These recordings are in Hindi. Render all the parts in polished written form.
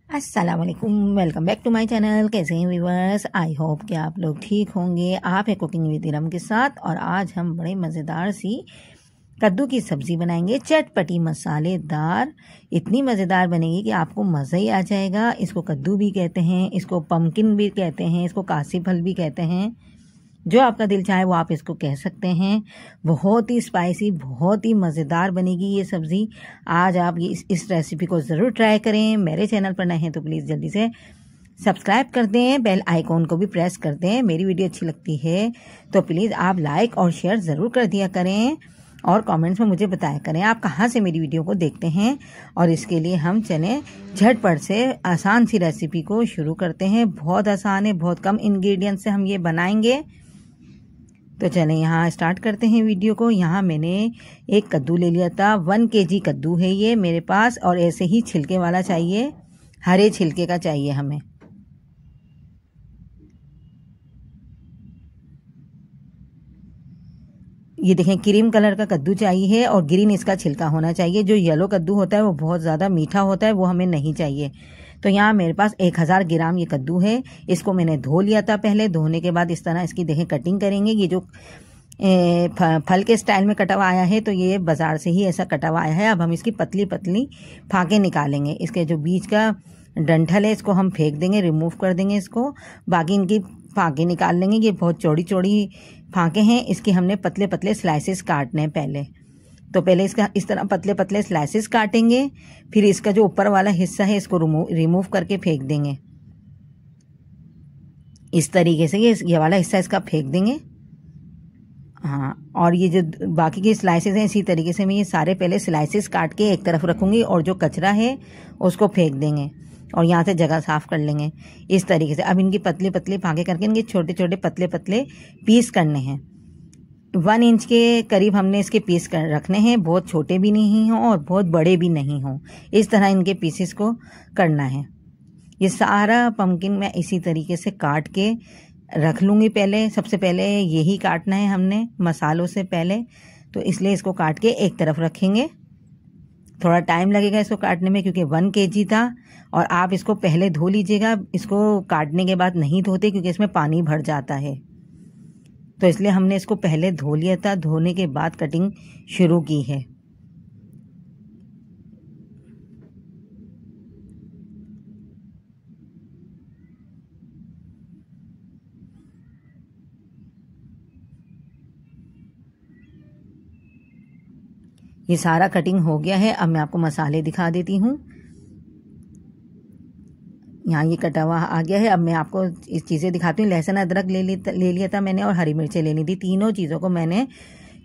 अस्सलाम वालेकुम, welcome back to my channel. कैसे हैं व्यूअर्स? आई होप कि आप लोग ठीक होंगे। आप है कुकिंग विद इरम के साथ और आज हम बड़े मज़ेदार सी कद्दू की सब्ज़ी बनाएंगे, चटपटी मसालेदार। इतनी मज़ेदार बनेगी कि आपको मज़ा ही आ जाएगा। इसको कद्दू भी कहते हैं, इसको पम्पकिन भी कहते हैं, इसको कासी फल भी कहते हैं। जो आपका दिल चाहे वो आप इसको कह सकते हैं। बहुत ही स्पाइसी, बहुत ही मज़ेदार बनेगी ये सब्ज़ी। आज आप ये इस रेसिपी को ज़रूर ट्राई करें। मेरे चैनल पर नए हैं तो प्लीज़ जल्दी से सब्सक्राइब कर दें, बेल आइकॉन को भी प्रेस कर दें। मेरी वीडियो अच्छी लगती है तो प्लीज़ आप लाइक और शेयर ज़रूर कर दिया करें और कमेंट्स में मुझे बताया करें आप कहाँ से मेरी वीडियो को देखते हैं। और इसके लिए हम चलें झटपट से आसान सी रेसिपी को शुरू करते हैं। बहुत आसान है, बहुत कम इंग्रेडिएंट्स से हम ये बनाएंगे। तो चलें यहाँ स्टार्ट करते हैं वीडियो को। यहाँ मैंने एक कद्दू ले लिया था, 1 kg कद्दू है ये मेरे पास। और ऐसे ही छिलके वाला चाहिए, हरे छिलके का चाहिए हमें। ये देखें, क्रीम कलर का कद्दू चाहिए और ग्रीन इसका छिलका होना चाहिए। जो येलो कद्दू होता है वो बहुत ज़्यादा मीठा होता है, वो हमें नहीं चाहिए। तो यहाँ मेरे पास 1000 ग्राम ये कद्दू है। इसको मैंने धो लिया था पहले। धोने के बाद इस तरह इसकी देखें कटिंग करेंगे। ये जो फल के स्टाइल में कटा हुआ आया है तो ये बाज़ार से ही ऐसा कटा हुआ आया है। अब हम इसकी पतली पतली फाँकें निकालेंगे। इसके जो बीच का डंठल है इसको हम फेंक देंगे, रिमूव कर देंगे इसको। बाकी इनकी फाँकें निकाल लेंगे। ये बहुत चौड़ी चौड़ी फाँकें हैं, इसके हमने पतले पतले स्लाइसेस काटने हैं पहले। तो पहले इसका इस तरह पतले पतले स्लाइसेस काटेंगे, फिर इसका जो ऊपर वाला हिस्सा है इसको रिमूव करके फेंक देंगे। इस तरीके से ये वाला हिस्सा इसका फेंक देंगे। हाँ, और ये जो बाकी के स्लाइसेस हैं इसी तरीके से मैं ये सारे पहले स्लाइसेस काट के एक तरफ रखूंगी और जो कचरा है उसको फेंक देंगे और यहाँ से जगह साफ कर लेंगे इस तरीके से। अब इनकी पतली पतली फाँके करके इनके छोटे छोटे पतले पतले पीस करने हैं। 1 इंच के करीब हमने इसके पीस कर रखने हैं। बहुत छोटे भी नहीं हों और बहुत बड़े भी नहीं हों, इस तरह इनके पीसेस को करना है। ये सारा पम्पकिन मैं इसी तरीके से काट के रख लूँगी। पहले सबसे पहले यही काटना है हमने मसालों से पहले, तो इसलिए इसको काट के एक तरफ रखेंगे। थोड़ा टाइम लगेगा इसको काटने में क्योंकि 1 kg था। और आप इसको पहले धो लीजिएगा, इसको काटने के बाद नहीं धोते क्योंकि इसमें पानी भर जाता है। तो इसलिए हमने इसको पहले धो लिया था, धोने के बाद कटिंग शुरू की है। ये सारा कटिंग हो गया है। अब मैं आपको मसाले दिखा देती हूँ। यहाँ ये कटा हुआ आ गया है। अब मैं आपको इस चीज़ें दिखाती हूँ। लहसुन अदरक ले लिया था मैंने और हरी मिर्चें लेनी थी। तीनों चीज़ों को मैंने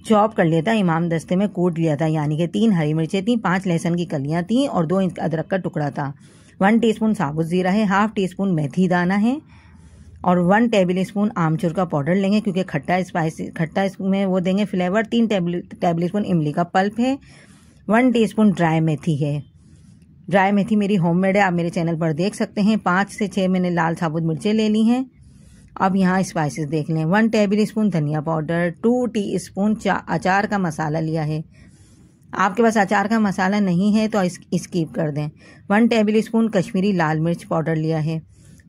चॉप कर लिया था, इमाम दस्ते में कूट लिया था। यानी कि 3 हरी मिर्चें थी, 5 लहसुन की कलियाँ थी और 2 इंच अदरक का टुकड़ा था। 1 टीस्पून साबुत ज़ीरा है, 1/2 टीस्पून मेथी दाना है और 1 टेबल स्पून आमचूर का पाउडर लेंगे क्योंकि खट्टा इसमें वो देंगे फ्लेवर। 3 टेबल स्पून इमली का पल्प है। 1 टीस्पून ड्राई मेथी है। ड्राई मेथी मेरी होममेड है, आप मेरे चैनल पर देख सकते हैं। 5 से 6 मैंने लाल साबुत मिर्चें ले ली हैं। अब यहाँ स्पाइसेस देख लें। 1 टेबल स्पून धनिया पाउडर, 2 टीस्पून अचार का मसाला लिया है। आपके पास अचार का मसाला नहीं है तो स्किप कर दें। 1 टेबल स्पून कश्मीरी लाल मिर्च पाउडर लिया है।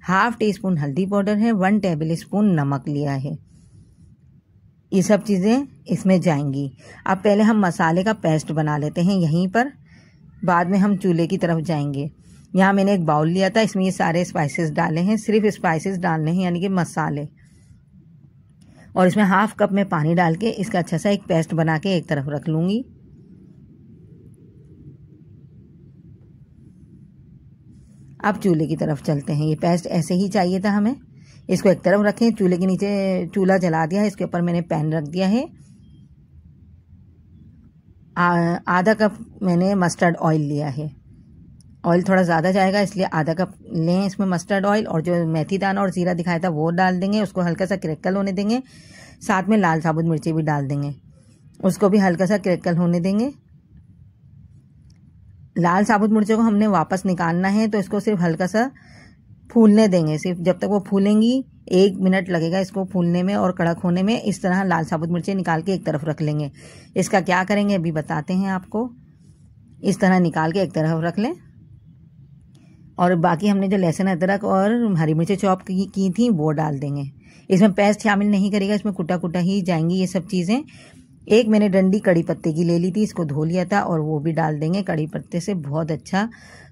1/2 टीस्पून हल्दी पाउडर है। 1 टेबल स्पून नमक लिया है। ये सब चीज़ें इसमें जाएंगी। अब पहले हम मसाले का पेस्ट बना लेते हैं यहीं पर, बाद में हम चूल्हे की तरफ जाएंगे। यहाँ मैंने एक बाउल लिया था, इसमें ये सारे स्पाइसेस डाले हैं। सिर्फ स्पाइसेस डालने हैं यानी कि मसाले। और इसमें 1/2 कप में पानी डाल के इसका अच्छा सा एक पेस्ट बना के एक तरफ रख लूँगी। अब चूल्हे की तरफ चलते हैं। ये पेस्ट ऐसे ही चाहिए था हमें। इसको एक तरफ रखें। चूल्हे के नीचे चूल्हा जला दिया है, इसके ऊपर मैंने पैन रख दिया है। आधा कप मैंने मस्टर्ड ऑयल लिया है। ऑयल थोड़ा ज़्यादा जाएगा इसलिए आधा कप लें इसमें मस्टर्ड ऑयल। और जो मेथी दाना और ज़ीरा दिखाया था वो डाल देंगे, उसको हल्का सा क्रैकल होने देंगे। साथ में लाल साबुत मिर्ची भी डाल देंगे, उसको भी हल्का सा क्रैकल होने देंगे। लाल साबुत मिर्चों को हमने वापस निकालना है तो इसको सिर्फ हल्का सा फूलने देंगे। सिर्फ जब तक वो फूलेंगी 1 मिनट लगेगा इसको फूलने में और कड़क होने में। इस तरह लाल साबुत मिर्चें निकाल के एक तरफ रख लेंगे। इसका क्या करेंगे अभी बताते हैं आपको। इस तरह निकाल के एक तरफ रख लें और बाकी हमने जो लहसुन अदरक और हरी मिर्ची चॉप की थी वो डाल देंगे। इसमें पेस्ट शामिल नहीं करेगा, इसमें कुटा कुटा ही जाएंगी ये सब चीज़ें। एक मैंने डंडी कड़ी पत्ते की ले ली थी, इसको धो लिया था और वो भी डाल देंगे। कड़ी पत्ते से बहुत अच्छा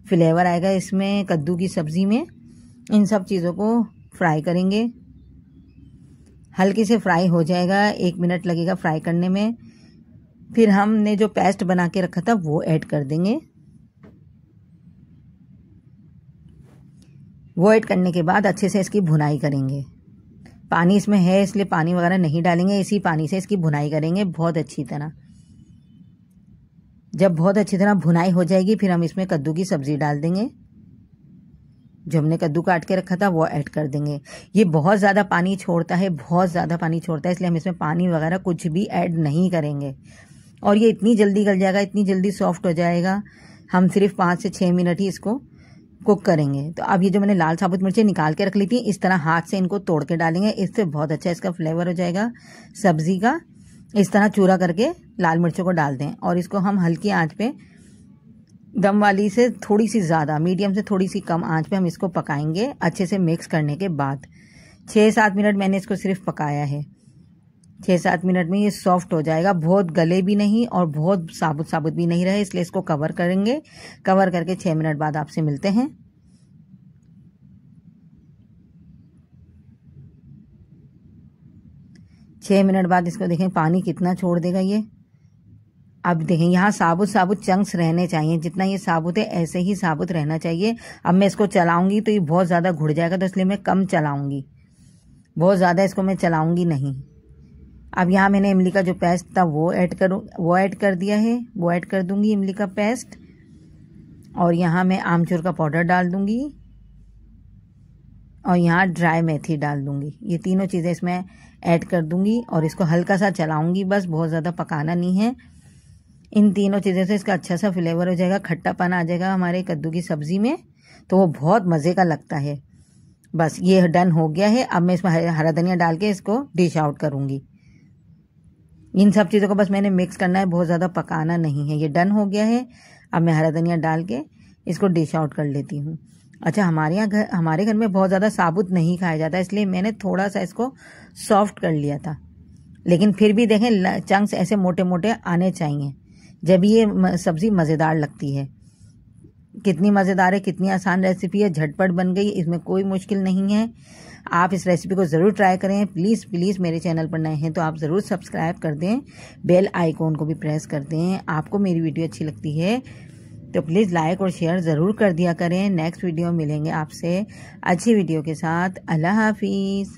फ्लेवर आएगा इसमें कद्दू की सब्ज़ी में। इन सब चीज़ों को फ्राई करेंगे, हल्के से फ्राई हो जाएगा, 1 मिनट लगेगा फ्राई करने में। फिर हमने जो पेस्ट बना के रखा था वो ऐड कर देंगे। वो ऐड करने के बाद अच्छे से इसकी भुनाई करेंगे। पानी इसमें है इसलिए पानी वगैरह नहीं डालेंगे, इसी पानी से इसकी भुनाई करेंगे बहुत अच्छी तरह। जब बहुत अच्छी तरह भुनाई हो जाएगी फिर हम इसमें कद्दू की सब्ज़ी डाल देंगे। जो हमने कद्दू काट के रखा था वो ऐड कर देंगे। ये बहुत ज़्यादा पानी छोड़ता है, बहुत ज़्यादा पानी छोड़ता है, इसलिए हम इसमें पानी वगैरह कुछ भी ऐड नहीं करेंगे। और ये इतनी जल्दी गल जाएगा, इतनी जल्दी सॉफ्ट हो जाएगा। हम सिर्फ 5 से 6 मिनट ही इसको कुक करेंगे। तो अब ये जो मैंने लाल साबुत मिर्चें निकाल के रख ली थी, इस तरह हाथ से इनको तोड़ के डालेंगे, इससे बहुत अच्छा इसका फ्लेवर हो जाएगा सब्ज़ी का। इस तरह चूरा करके लाल मिर्चों को डाल दें और इसको हम हल्की आंच पे, दम वाली से थोड़ी सी ज़्यादा, मीडियम से थोड़ी सी कम आंच पे हम इसको पकाएंगे। अच्छे से मिक्स करने के बाद 6-7 मिनट मैंने इसको सिर्फ पकाया है। 6-7 मिनट में ये सॉफ्ट हो जाएगा, बहुत गले भी नहीं और बहुत साबुत साबुत भी नहीं रहे, इसलिए इसको कवर करेंगे। कवर करके 6 मिनट बाद आपसे मिलते हैं। छः मिनट बाद इसको देखें पानी कितना छोड़ देगा ये। अब देखें यहाँ साबुत साबुत चंक्स रहने चाहिए, जितना ये साबुत है ऐसे ही साबुत रहना चाहिए। अब मैं इसको चलाऊंगी तो ये बहुत ज़्यादा घुल जाएगा, तो इसलिए मैं कम चलाऊंगी, बहुत ज़्यादा इसको मैं चलाऊंगी नहीं। अब यहाँ मैंने इमली का जो पेस्ट था वो ऐड कर दिया है, वो ऐड कर दूंगी इमली का पेस्ट। और यहाँ मैं आमचूर का पाउडर डाल दूंगी और यहाँ ड्राई मेथी डाल दूंगी। ये तीनों चीज़ें इसमें ऐड कर दूंगी और इसको हल्का सा चलाऊंगी, बस बहुत ज़्यादा पकाना नहीं है। इन तीनों चीज़ों से इसका अच्छा सा फ्लेवर हो जाएगा, खट्टापन आ जाएगा हमारे कद्दू की सब्ज़ी में, तो वो बहुत मज़े का लगता है। बस ये डन हो गया है। अब मैं इसमें हरा धनिया डाल के इसको डिश आउट करूँगी। इन सब चीज़ों को बस मैंने मिक्स करना है, बहुत ज़्यादा पकाना नहीं है। ये डन हो गया है। अब मैं हरा धनिया डाल के इसको डिश आउट कर लेती हूँ। अच्छा, हमारे घर में बहुत ज़्यादा साबुत नहीं खाया जाता, इसलिए मैंने थोड़ा सा इसको सॉफ्ट कर लिया था। लेकिन फिर भी देखें चंक्स ऐसे मोटे मोटे आने चाहिए, जब ये सब्ज़ी मज़ेदार लगती है। कितनी मज़ेदार है, कितनी आसान रेसिपी है, झटपट बन गई, इसमें कोई मुश्किल नहीं है। आप इस रेसिपी को ज़रूर ट्राई करें। प्लीज़ प्लीज़ मेरे चैनल पर नए हैं तो आप ज़रूर सब्सक्राइब कर दें, बेल आइकॉन को भी प्रेस कर दें। आपको मेरी वीडियो अच्छी लगती है तो प्लीज़ लाइक और शेयर ज़रूर कर दिया करें। नेक्स्ट वीडियो मिलेंगे आपसे अच्छी वीडियो के साथ। अल्लाह हाफिज़।